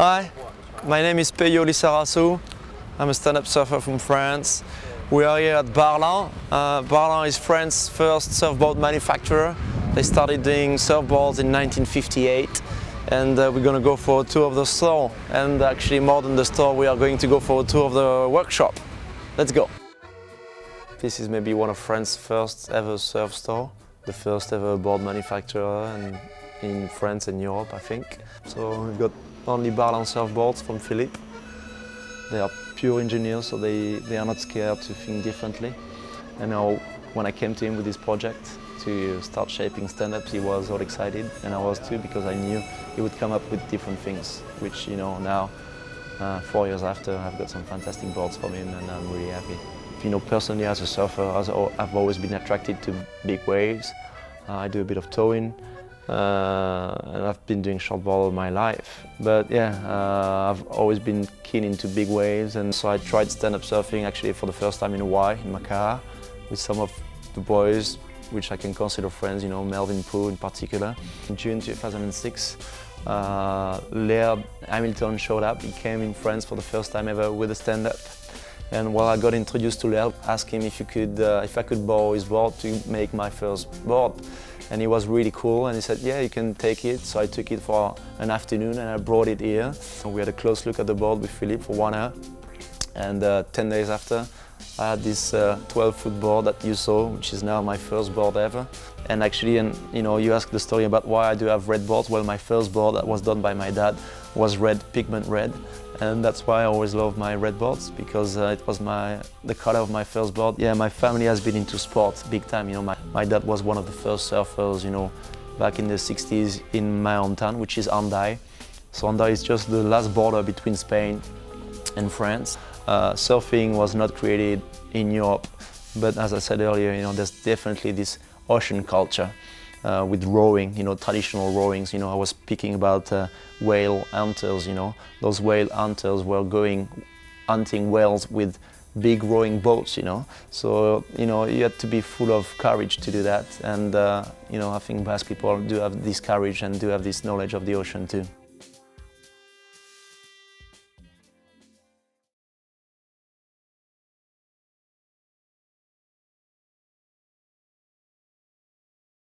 Hi, my name is Peyo Lizarazu. I'm a stand-up surfer from France. We are here at Barlin. Barlin is France's first surfboard manufacturer. They started doing surfboards in 1958, and we're going to go for a tour of the store. And actually, more than the store, we are going to go for a tour of the workshop. Let's go. This is maybe one of France's first ever surf store, the first ever board manufacturer in France and Europe, I think. So we've got only Barlin surfboards from Philippe. They are pure engineers, so they are not scared to think differently. And now, when I came to him with this project to start shaping stand-ups, he was all excited, and I was too, because I knew he would come up with different things, which, you know, now, 4 years after, I've got some fantastic boards from him, and I'm really happy. You know, personally, as a surfer, I've always been attracted to big waves. I do a bit of towing. And I've been doing shortboard all my life. But yeah, I've always been keen into big waves, and so I tried stand-up surfing actually for the first time in Hawaii, in Makaa, with some of the boys, which I can consider friends, you know, Melvin Pooh in particular. In June 2006, Laird Hamilton showed up. He came in France for the first time ever with a stand-up. And while I got introduced to Laird, I asked him if I could borrow his board to make my first board. And he was really cool, and he said, yeah, you can take it. So I took it for an afternoon and I brought it here. We had a close look at the board with Philippe for 1 hour. And 10 days after, I had this 12-foot board that you saw, which is now my first board ever. And actually, you know, you asked the story about why I do have red boards. Well, my first board that was done by my dad was red, pigment red. And that's why I always love my red boards, because it was the color of my first board. Yeah, my family has been into sports big time. You know, my dad was one of the first surfers, you know, back in the 60s in my hometown, which is Hendaye. So Hendaye is just the last border between Spain and France. Surfing was not created in Europe, but as I said earlier, you know, there's definitely this ocean culture with rowing, you know, traditional rowings. You know, I was speaking about whale hunters, you know. Those whale hunters were going hunting whales with big rowing boats, you know. So, you know, you had to be full of courage to do that. And, you know, I think Basque people do have this courage and do have this knowledge of the ocean too.